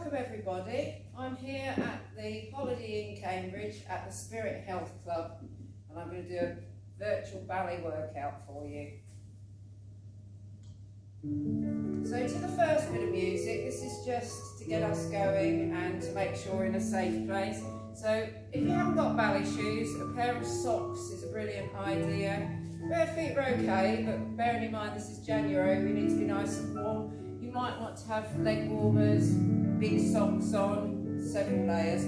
welcome everybody. I'm here at the Holiday Inn Cambridge at the Spirit Health Club, and I'm going to do a virtual ballet workout for you. So to the first bit of music, this is just to get us going and to make sure we're in a safe place. So if you haven't got ballet shoes, a pair of socks is a brilliant idea. Bare feet are okay, but bearing in mind this is January, we need to be nice and warm. You might want to have leg warmers, big socks on, several layers.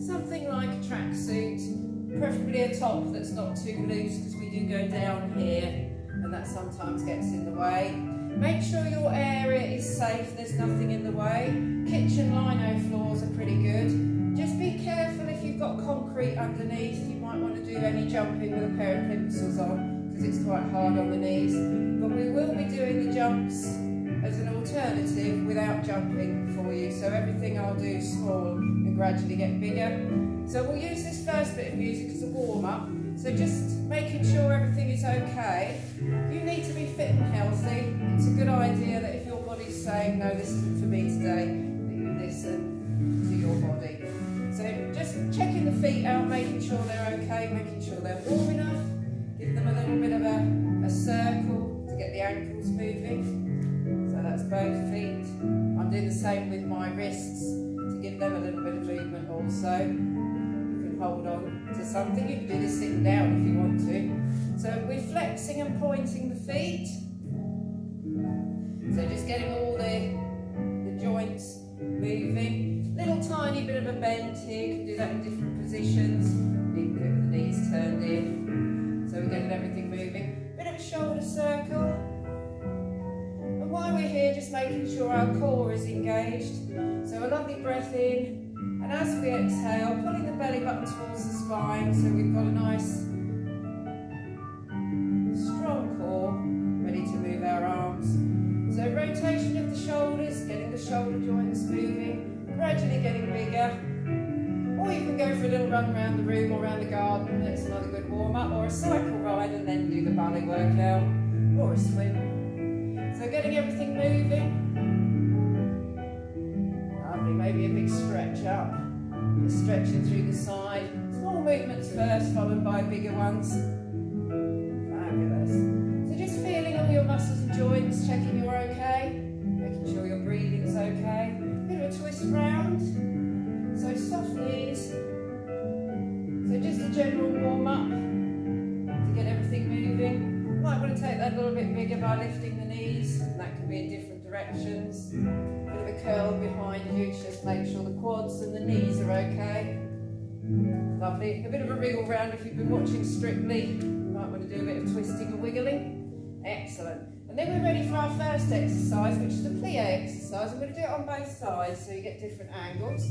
Something like a tracksuit, preferably a top that's not too loose because we do go down here and that sometimes gets in the way. Make sure your area is safe, there's nothing in the way. Kitchen lino floors are pretty good. Just be careful if you've got concrete underneath, you might want to do any jumping with a pair of plimsolls on because it's quite hard on the knees. But we will be doing the jumps as an alternative without jumping for you. So everything I'll do small and gradually get bigger. So we'll use this first bit of music as a warm-up. So just making sure everything is okay. You need to be fit and healthy. It's a good idea that if your body's saying, no, this isn't for me today, that you listen to your body. So just checking the feet out, making sure they're okay, making sure they're warm enough. Give them a little bit of a circle to get the ankles moving. So that's both feet. I'm doing the same with my wrists to give them a little bit of movement also. You can hold on to something. You can do this sitting down if you want to. So we're flexing and pointing the feet. So just getting all the joints moving. Little tiny bit of a bend here. You can do that in different positions. You can do it with the knees turned in. So we're getting everything moving. Bit of a shoulder circle. And while we're here, just making sure our core is engaged. So a lovely breath in, and as we exhale, pulling the belly button towards the spine, so we've got a nice, strong core, ready to move our arms. So rotation of the shoulders, getting the shoulder joints moving, gradually getting bigger. Or you can go for a little run around the room or around the garden, that's another good warm-up, or a cycle ride and then do the ballet workout, or a swim. So getting everything moving. Lovely, maybe a big stretch up. Just stretching through the side. Small movements first, followed by bigger ones. Fabulous. So just feeling all your muscles and joints, checking you're okay. Making sure your breathing's okay. Bit of a twist round. So soft knees. So just a general warm-up to get everything moving. Might want to take that a little bit bigger by lifting the knees, and that can be in different directions. Bit of a curl behind you to just make sure the quads and the knees are okay. Lovely. A bit of a wriggle round if you've been watching Strictly. You might want to do a bit of twisting and wiggling. Excellent. And then we're ready for our first exercise, which is the plie exercise. I'm going to do it on both sides so you get different angles.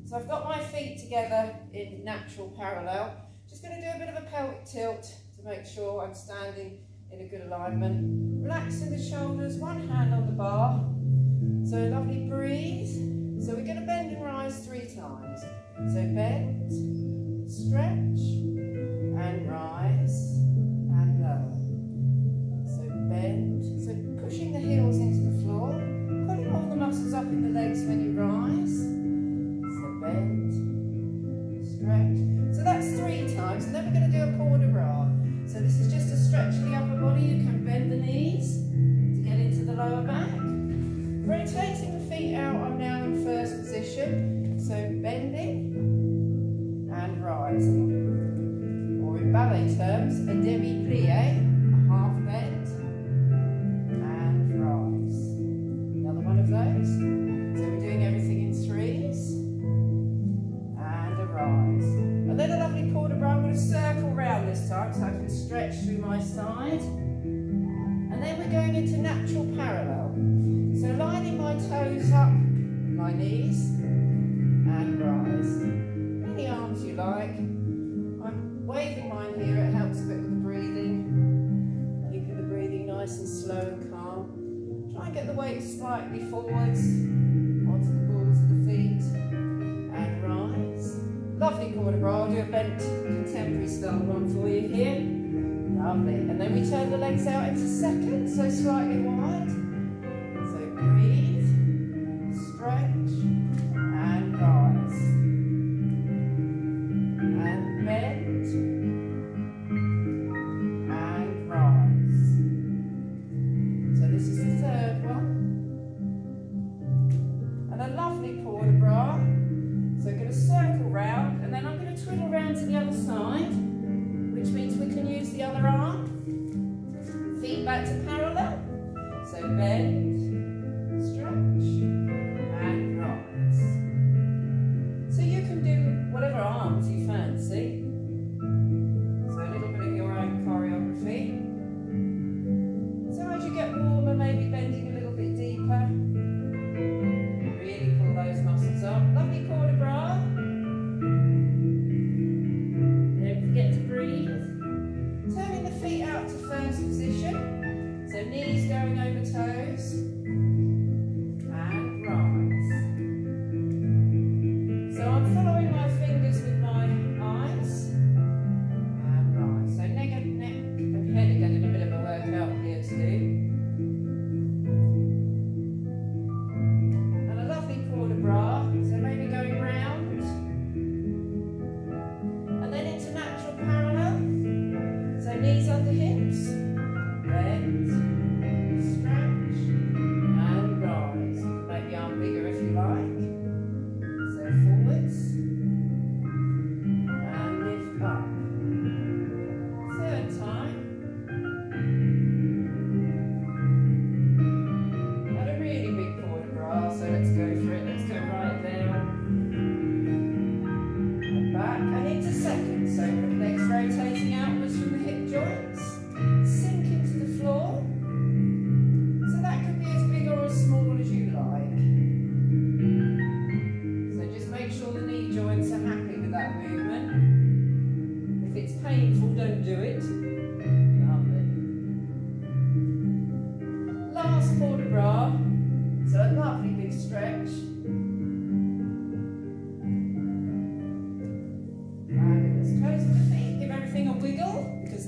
So I've got my feet together in natural parallel. Just going to do a bit of a pelvic tilt to make sure I'm standing in a good alignment. Relaxing the shoulders, one hand on the bar. So lovely breathe. So we're going to bend and rise 3 times. So bend, stretch, and rise, and lower. So bend, so pushing the heels into the floor, putting all the muscles up in the legs when you rise. Bend, stretch. So that's 3 times, and then we're going to do a port de bras. So this is just a stretch of the upper body. You can bend the knees to get into the lower back. Rotating the feet out, I'm now in first position. So bending and rising. Or in ballet terms, a demi-plie, a half bend and rise. Another one of those. So we're doing everything in 3s. Rise. And then a lovely port de bras. I'm going to circle round this time so I can stretch through my side. And then we're going into natural parallel. So lining my toes up, my knees, and rise. Any arms you like. I'm waving mine here, it helps a bit with the breathing. Keeping the breathing nice and slow and calm. Try and get the weight slightly forwards onto the balls of the feet. And rise. Lovely port de bras. I'll do a bent contemporary style one for you here. Lovely. And then we turn the legs out into seconds, so slightly wide. So breathe, stretch,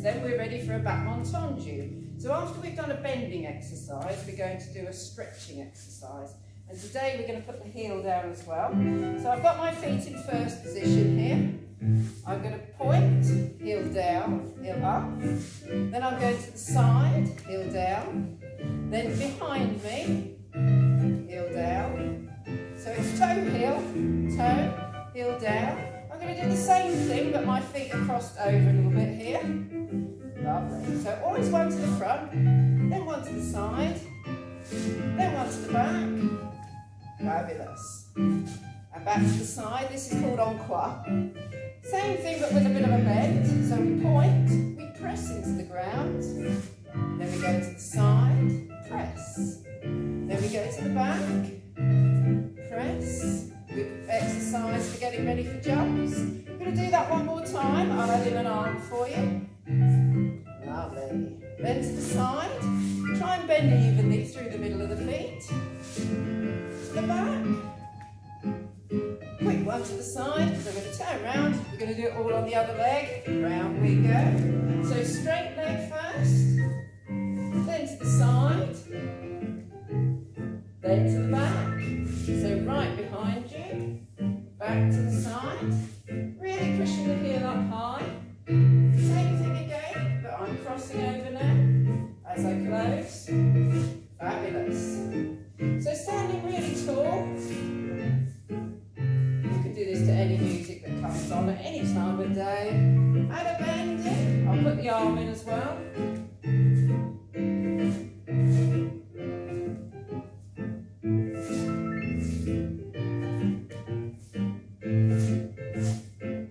then we're ready for a battement tendu. So after we've done a bending exercise, we're going to do a stretching exercise. And today we're going to put the heel down as well. So I've got my feet in first position here. I'm going to point, heel down, heel up. Then I'm going to the side, heel down. Then behind me, heel down. So it's toe, heel down. I'm going to do the same thing, but my feet are crossed over a little bit here. Lovely. So always one to the front, then one to the side, then one to the back. Fabulous. And back to the side. This is called encore. Same thing, but with a bit of a bend. So we point, we press into the ground, then we go to the side, press. Then we go to the back, press. Good exercise for getting ready for jumps. We're going to do that one more time. I'll add in an arm for you. Lovely. Bend to the side. Try and bend evenly through the middle of the feet. To the back. Quick one to the side, because I'm going to turn round. We're going to do it all on the other leg. Round we go. So straight leg first. Then to the side. Then to the back. So right behind you. Back to the side. Really pushing the heel up high. Same thing again, but I'm crossing over now as I close. Fabulous. So standing really tall. You can do this to any music that comes on at any time of day. Add a bend in. I'll put the arm in as well.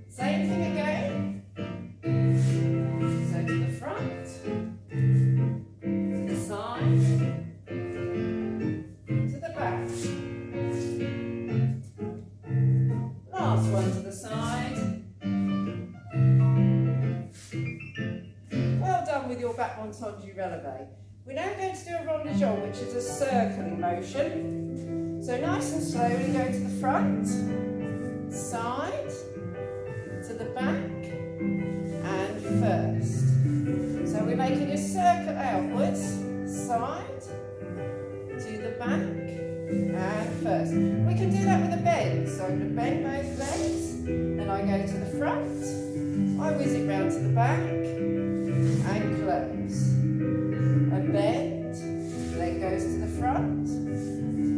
Same thing again. So to the front, to the side, to the back. Last one to the side. Well done with your battement tendu releve. We're now going to do a Ronda Jean, which is a circling motion. So nice and slowly go to the front, side, to the back, and first. So we're making a circle outwards, side, to the back, and first. We can do that with a bend. So I'm going to bend both legs, then I go to the front, I whiz it round to the back, and close. A bend, leg goes to the front,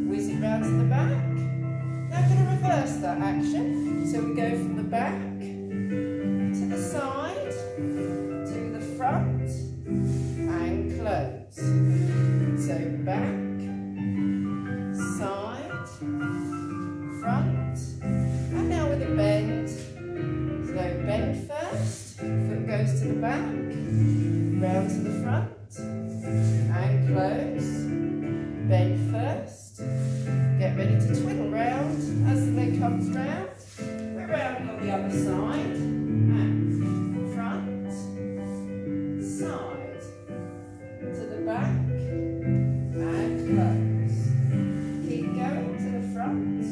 whiz it round to the back. Now I'm going to reverse that action. So we go from the back, to the side, to the front, and close. So back, side, front, and now with a bend. So bend first, foot goes to the back, round to the front, and close. Bend first, get ready to twiddle round as the leg comes round. We're round on the other side, and front, side, to the back, and close. Keep going to the front,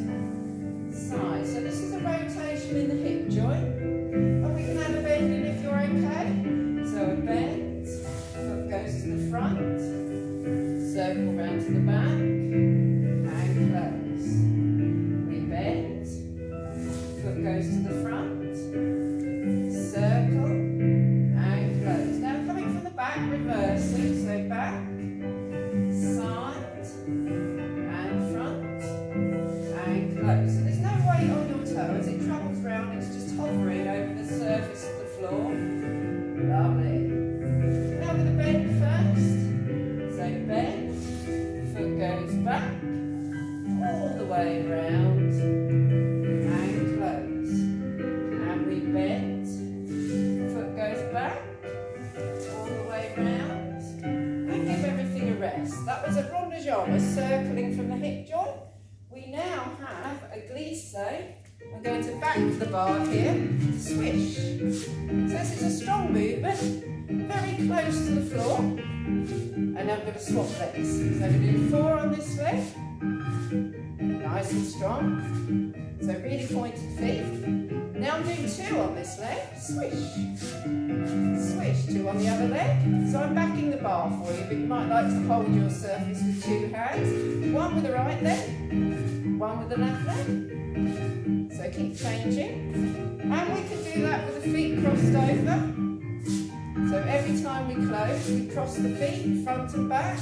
side. So this is a rotation in the hip joint, and we can add a bend in if you're okay. So a bend, foot goes to the front, circle round to the back, and close. We bend, foot goes to the front, circle, and close. Now coming from the back, reversing, so back, side, and front, and close. So there's no weight on your toe as it travels round, it's just hovering over the surface of the floor. Lovely. Now with a bend first, so bend, foot goes back, all the way around, and close. And we bend, foot goes back, all the way around, and give everything a rest. That was a Ronda Jean, a circling from the hip joint. We now have a glisse. I'm going to back the bar here, swish. So this is a strong movement, very close to the floor. And now I'm going to swap legs. So I'm going to do 4 on this leg, nice and strong. So really pointed feet. Now I'm doing 2 on this leg, swish, swish, 2 on the other leg. So I'm backing the bar for you, but you might like to hold your surface with 2 hands. 1 with the right leg, 1 with the left leg. So keep changing. And we can do that with the feet crossed over. So every time we close, we cross the feet, front and back.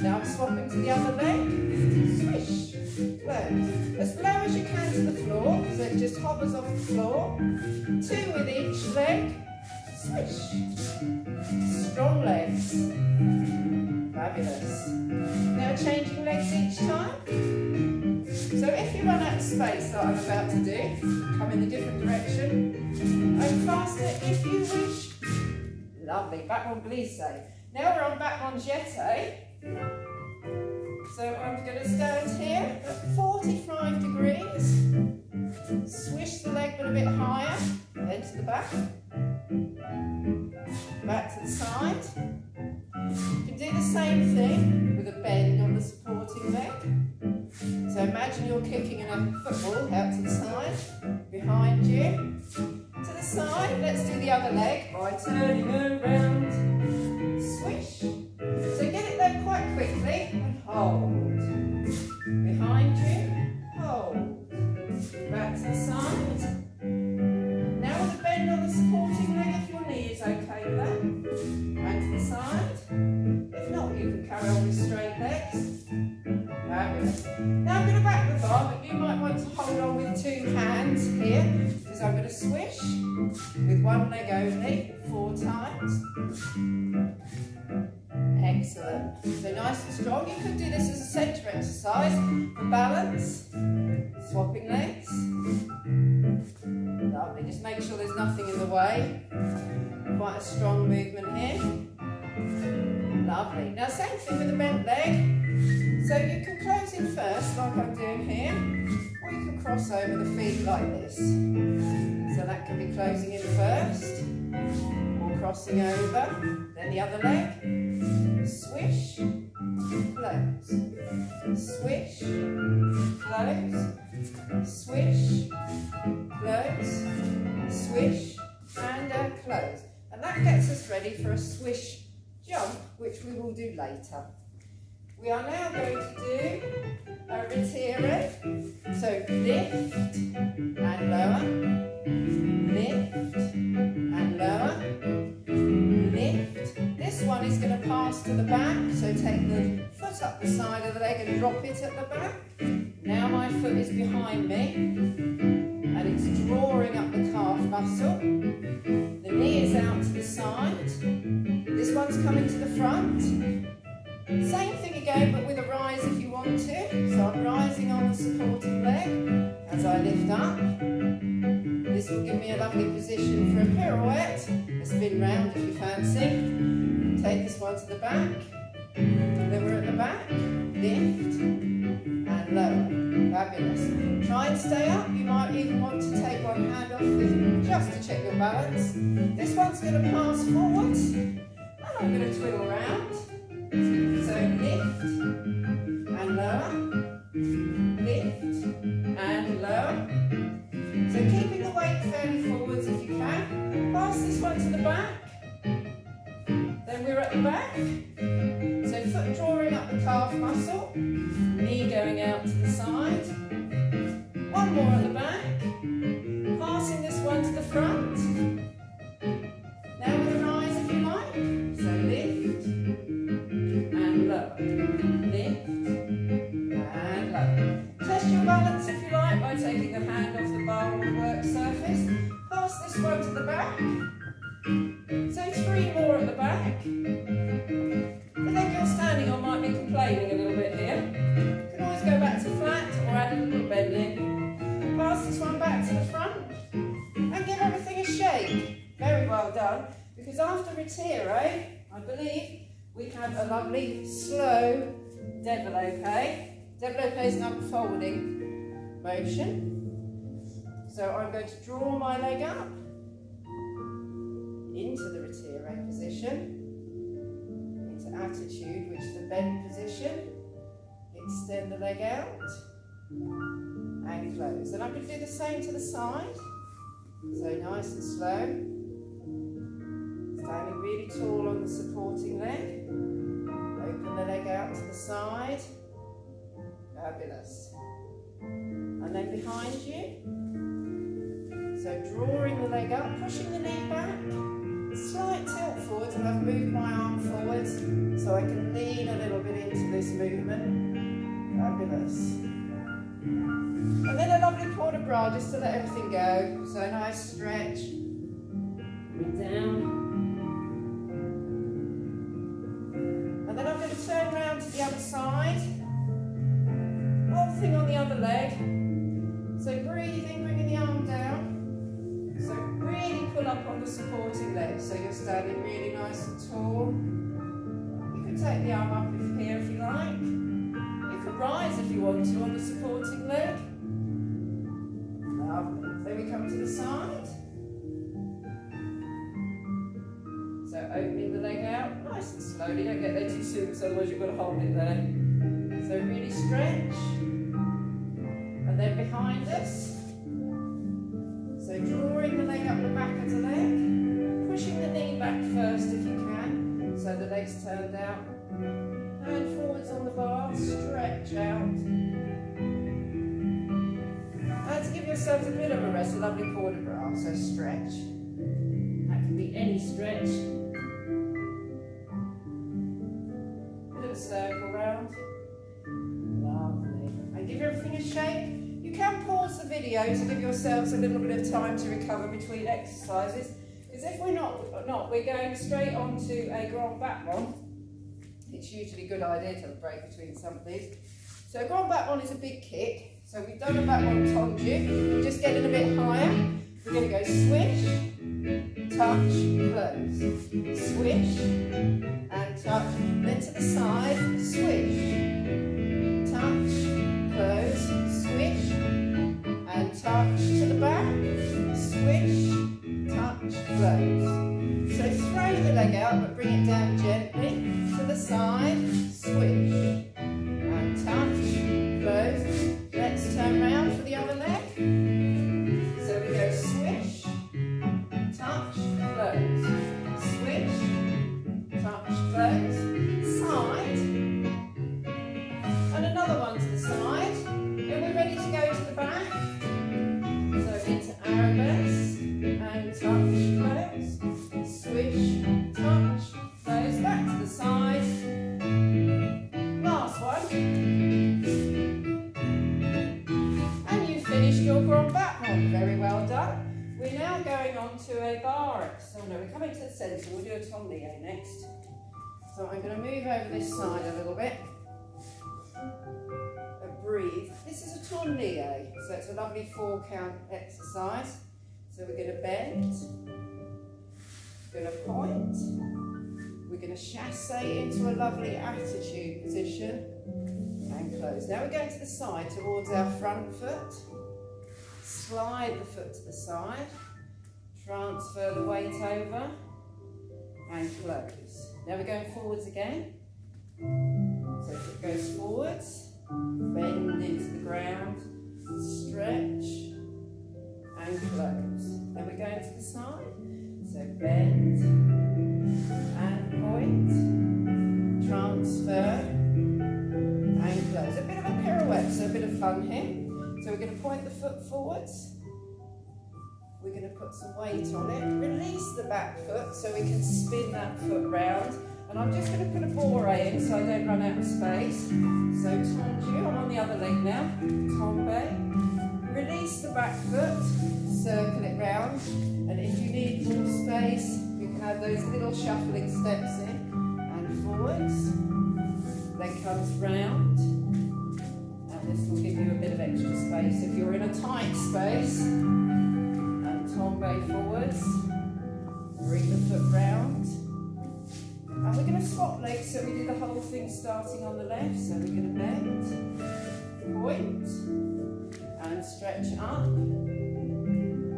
Now I'm swapping to the other leg, swish, close. As low as you can to the floor, so it just hovers off the floor. 2 with each leg, swish. Strong legs, fabulous. Now changing legs each time. So if you run out of space like I'm about to do, come in a different direction. And faster if you wish. Lovely, back on glisse. Now we're on back on jeté. So I'm going to stand here at 45 degrees. Swish the leg but a bit higher. Then to the back. Back to the side. You can do the same thing with a bend on the supporting leg. So imagine you're kicking in a football out to the side, behind you. To the side, let's do the other leg by turning around. Swish. So get it there quite quickly and hold. Behind you, hold. Back to the side. Now with a bend on the supporting leg if your knee is okay with that. And to the side. If not, you can carry on with straight legs. Fabulous. Now I'm going to back the bar, but you might want to hold on with 2 hands here, because I'm going to swish with 1 leg only 4 times. Excellent. So nice and strong. You could do this as a centre exercise for balance. Swapping legs. Lovely. Just make sure there's nothing in the way. Quite a strong movement here. Lovely. Now same thing with the bent leg. So you can close in first, like I'm doing here, or you can cross over the feet like this. So that can be closing in first, or crossing over, then the other leg, swish, close, swish, close, swish, close, swish, and close. And that gets us ready for a swish jump, which we will do later. We are now going to do a retire. So lift and lower, lift and lower, lift. This one is going to pass to the back, so take the foot up the side of the leg and drop it at the back. Now my foot is behind me and it's drawing up the calf muscle. The knee is out to the side. This one's coming to the front. Same thing again, but with a rise if you want to. So I'm rising on the supporting leg as I lift up. This will give me a lovely position for a pirouette. A spin round if you fancy. Take this one to the back. Then we're at the back. Lift and lower. Fabulous. Try and stay up. You might even want to take one hand off this just to check your balance. This one's going to pass forward. And I'm going to twiddle around. So lift and lower, lift and lower. So keeping the weight fairly forwards if you can. Pass this one to the back. Then we're at the back. So foot drawing up the calf muscle, knee going out to the side. One more at the back. Passing this one to the front. Now with a rise if you like. So lift. Lift and lower. Test your balance if you like by taking the hand off the bar on the work surface. Pass this one to the back. So 3 more at the back. The leg you're standing on might be complaining a little bit here. You can always go back to flat or add a little bend in. Pass this one back to the front and give everything a shake. Very well done. Because after retire, I believe we have a lovely slow développé. Développé is an unfolding motion. So I'm going to draw my leg up into the retire position, into attitude, which is the bend position. Extend the leg out and close. And I'm going to do the same to the side. So nice and slow. Standing really tall on the supporting leg. Open the leg out to the side. Fabulous. And then behind you. So drawing the leg up, pushing the knee back. Slight tilt forwards, and I've moved my arm forwards so I can lean a little bit into this movement. Fabulous. And then a lovely port de bras just to let everything go. So a nice stretch. And down. And then I'm going to turn around to the other side. Whole thing on the other leg. So breathing, bringing the arm down. So really pull up on the supporting leg. So you're standing really nice and tall. You can take the arm up here if you like. You can rise if you want to on the supporting leg. Lovely. Then we come to the side. So opening the leg out nice and slowly. Don't get there too soon because otherwise you've got to hold it there. So really stretch. And then behind us. So drawing the leg up the back of the leg. Pushing the knee back first if you can. So the leg's turned out. Hand forwards on the bar. Stretch out. And to give yourselves a bit of a rest, a lovely port de bras. So stretch. That can be any stretch. Bit of a circle round. Lovely. And give everything a shake. You can pause the video to give yourselves a little bit of time to recover between exercises. Because if we're not, we're going straight on to a grand battement. It's usually a good idea to have a break between some of these. So a grand battement is a big kick. So we've done a battement tendu. We're just getting a bit higher. We're going to go swish, touch, close. Swish and touch. Then to the side, swish, touch, close, swish and touch to the back. Swish, touch, close. So throw the leg out but bring it down gently. To the side, swish and touch, close. Let's turn round for the other leg. So we go swish, touch, close. Swish, touch, close. Side. And another one to the side. And we're ready to go to the back. So into arabesque and touch, close. Swish, touch, close. Back to the side. Last one. Your grand battement, very well done. We're now going on to a barre. So no, we're coming to the centre. We'll do a tourniquet next. So I'm going to move over this side a little bit. And breathe. This is a tourniquet, so it's a lovely 4-count exercise. So we're going to bend. We're going to point. We're going to chasse into a lovely attitude position. And close. Now we're going to the side towards our front foot. Slide the foot to the side, transfer the weight over and close. Now we're going forwards again. So it goes forwards, bend into the ground, stretch and close. Then we're going to the side. So bend and point, transfer and close. A bit of a pirouette, so a bit of fun here. So we're going to point the foot forwards. We're going to put some weight on it. Release the back foot so we can spin that foot round. And I'm just going to put a barre in so I don't run out of space. So tendu, I'm on the other leg now. Tombe. Release the back foot, circle it round. And if you need more space, you can add those little shuffling steps in. And forwards. Leg comes round. This will give you a bit of extra space if you're in a tight space. And tombe forwards. Bring the foot round. And we're going to swap legs, so we do the whole thing starting on the left. So we're going to bend, point, and stretch up,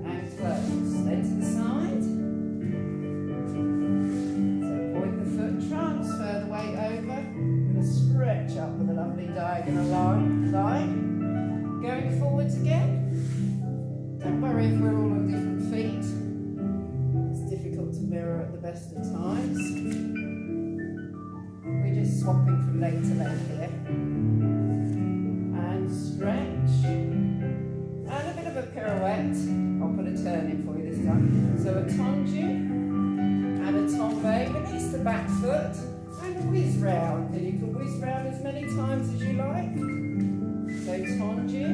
and close. Then to the side. So point the foot, transfer the weight over. Stretch up with a lovely diagonal line. Going forwards again. Don't worry if we're all on different feet. mirror at the best of times. We're just swapping from leg to leg here. And stretch. And a bit of a pirouette. I'll put a turn in for you this time. So a tendu and a tombe. Release the back foot and whiz round. And you can whiz round as many times as you like. So tendu,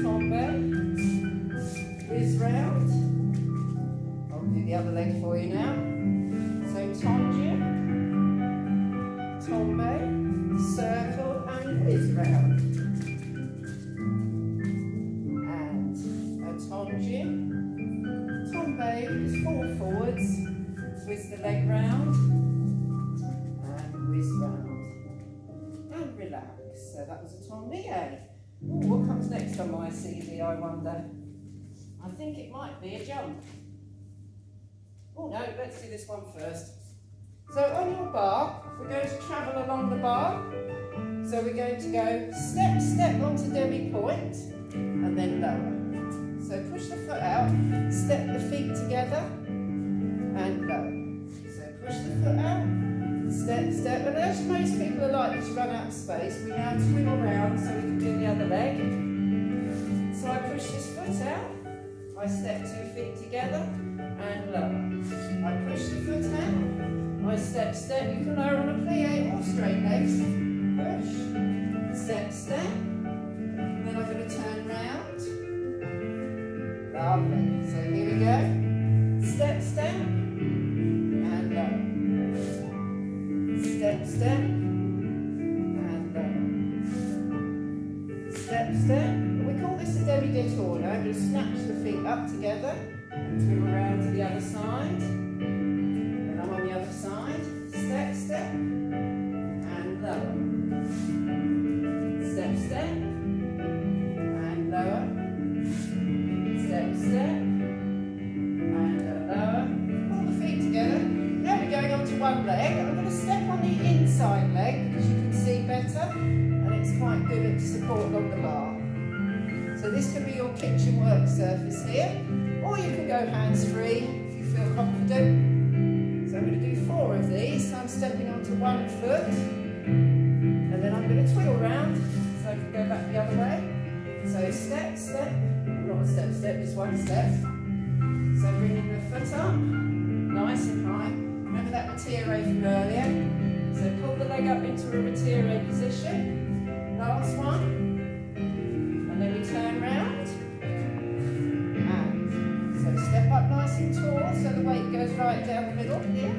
tombe, whiz round. I'll do the other leg for you now. So tendu, tombe, circle and whiz round. And a tendu, tombe is fall forwards, whiz the leg round and whiz round. And relax. So that was a tombe. What comes next on my CD, I wonder? I think it might be a jump. Oh no, let's do this one first. So on your bar, we're going to travel along the bar. So we're going to go step, step onto demi-point and then lower. So push the foot out, step the feet together and lower. So push the foot out, step, step. And as most people are likely to run out of space, we now twirl around so we can do the other leg. So I push this foot out, I step 2 feet together and lower. I push the foot out, I step, step. You can lower on a plie or straight legs. Push, step, step. And then I'm going to turn round. Lovely. So here we go. Step, step. And lower. Step, step. And lower. Step, step. We call this a demi-détour now. I'm going to snatch the feet up together. Twirl around to the other side. Then I'm on the other side. Step, step. And lower. Step, step. And lower. Step, step. And lower. Pull the feet together. Now we're going on to one leg. I'm going to step on the inside leg because you can see better. And it's quite good at support along the bar. So this can be your kitchen work surface here. Or you can go hands-free if you feel confident. So I'm going to do 4 of these. So I'm stepping onto one foot. And then I'm going to twirl round. So I can go back the other way. So step, step. Not a step, step, just one step. So bringing the foot up. Nice and high. Remember that retire from earlier. So pull the leg up into a retire position. Last one. And then we turn round. Step up nice and tall so the weight goes right down the middle here.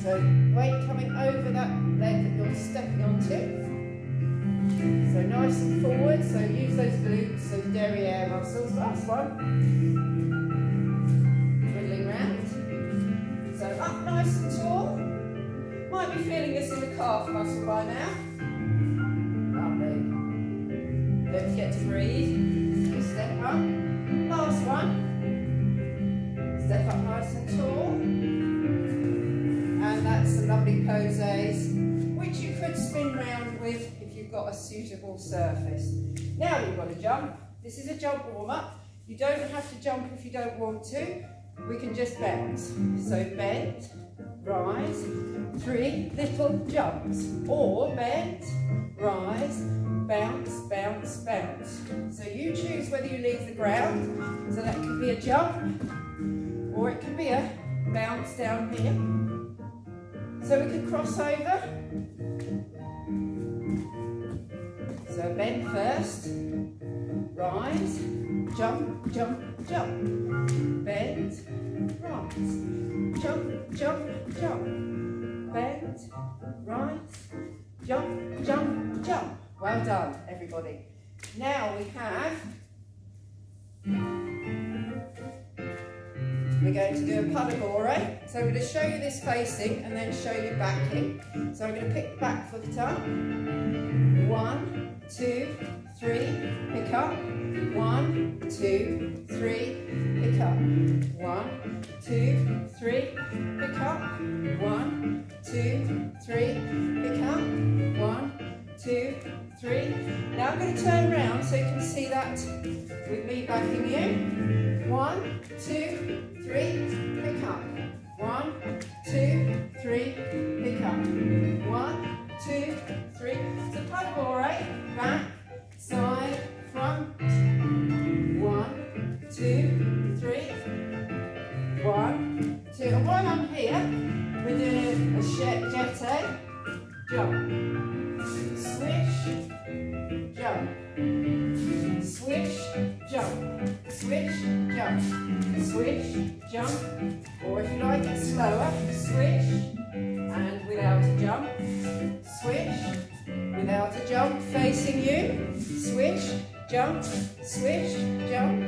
So weight coming over that leg that you're stepping onto. So nice and forward, so use those glutes, those derriere muscles. Last one. Wiggling round. So up nice and tall. Might be feeling this in the calf muscle by now. Lovely. Don't forget to breathe. So step up. Last one. Step up nice and tall. And that's some lovely poses, which you could spin round with if you've got a suitable surface. Now you've got to jump. This is a jump warm-up. You don't have to jump if you don't want to. We can just bounce. So bend, rise, 3 little jumps. Or bend, rise, bounce, bounce, bounce. So you choose whether you leave the ground. So that could be a jump. Or it can be a bounce down here. So we can cross over. So bend first, rise, jump, jump, jump. Bend, rise, jump, jump, jump. Bend, rise, jump, jump, jump. Well done, everybody. Now we have we're going to do a pas de barre. So I'm going to show you this facing and then show you backing. So I'm going to pick the back foot up. 1, 2, 3, pick up. 1, 2, 3, pick up. 1, 2, 3, pick up. 1, 2, 3, pick up. 1, 2, 3. Now I'm going to turn around so you can see that with me backing you. 1, 2, 3, pick up. 1, 2, 3, pick up. 1, 2, 3. So pas de barre, back, side, front. 1, 2, 3. 1, 2. And while I'm here, we're doing a jeté, jump, swish, jump, swish, jump, swish, jump, swish, jump, or if you like it slower, swish, and without a jump, swish, without a jump, facing you, swish, jump, swish, jump,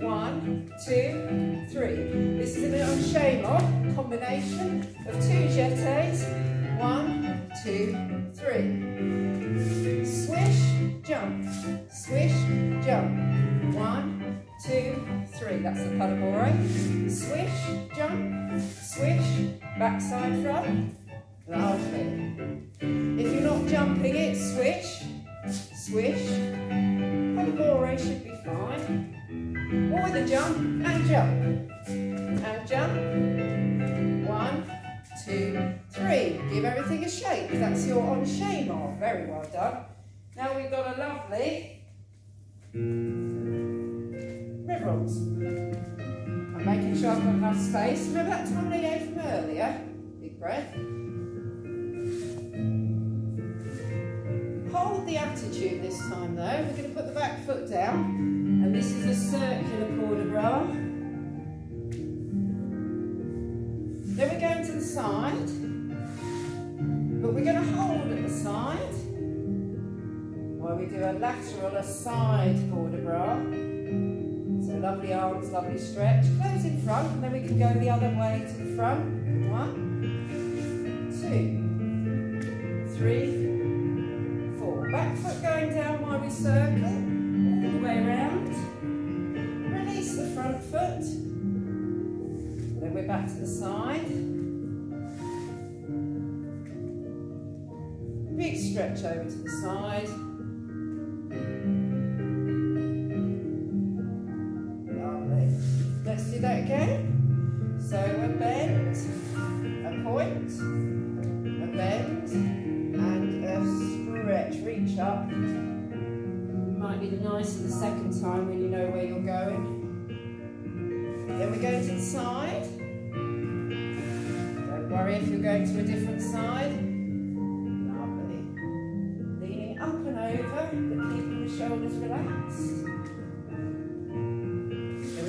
1, 2, 3. This is a little shame-off combination of 2 jetés, 1, 2, 3. Swish, jump, swish, jump, 1, 2, 3. That's the pas de barre. Swish, jump, swish, backside front. Lovely. If you're not jumping it, swish, swish. Pas de barre should be fine. Or with a jump, and jump, and jump. 1, 2, 3. Give everything a shake. That's your on shame off. Very well done. Now we've got a lovely reverence. I'm making sure I've got enough space. Remember that tablier from earlier? Big breath. Hold the attitude this time though. We're going to put the back foot down. And this is a circular port de bras. Then we're going to the side. But we're going to hold at the side. While we do a lateral, a side port de bras. So lovely arms, lovely stretch. Close in front, and then we can go the other way to the front. 1, 2, 3, 4. Back foot going down while we circle, all the way around. Release the front foot. Then we're back to the side. Big stretch over to the side. Let's do that again. So a bend, a point, a bend, and a stretch. Reach up. Might be nicer the second time when you know where you're going. Then we go to the side. Don't worry if you're going to a different side. Lovely. Leaning up and over, but keeping the shoulders relaxed.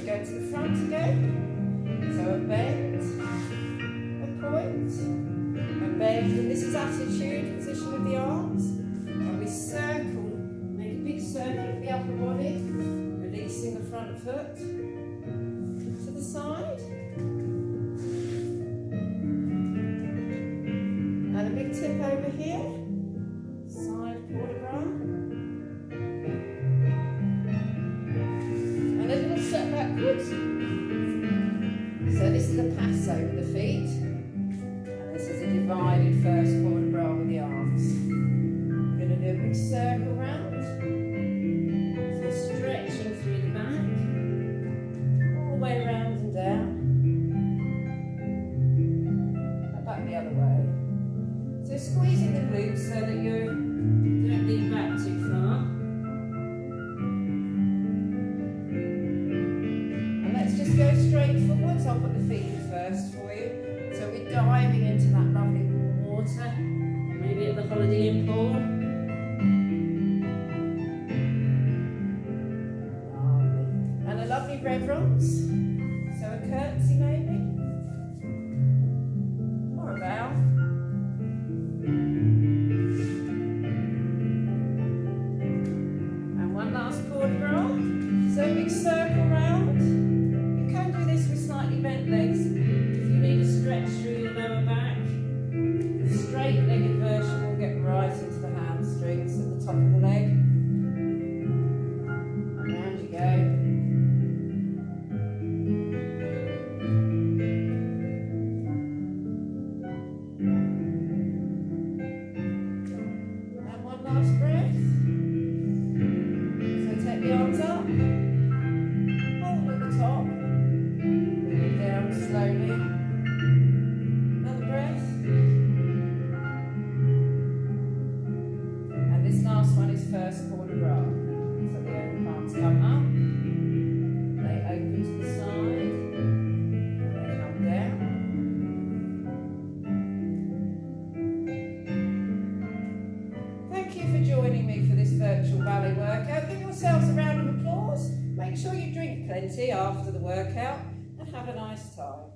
Go to the front again. So a bend, a point, a bend, and this is attitude, position of the arms. And we circle, make a big circle of the upper body, releasing the front foot to the side. And a big tip over here, side port de bras. Step backwards. So this is a pass over the feet, and this is a divided first port de bras with the arms. We're going to do a big circle round, so stretching through the back, all the way around and down, and back the other way. So squeezing the glutes so that you don't lean back too far. Just go straight forwards. I'll put the feet in first for you. So we're diving into that lovely warm water, maybe at the Holiday Inn pool. Lovely. And a lovely reverence. So a curtsy maybe, or a bow. And one last port de bras. So big circle round. Slightly bent legs if you need a stretch through your lower back. The straight-legged version will get right into the hamstrings at the top of the leg. Round you go. And one last breath. first corner bra. So the arms come up, they open to the side, and they come down. Thank you for joining me for this virtual ballet workout. Give yourselves a round of applause. Make sure you drink plenty after the workout and have a nice time.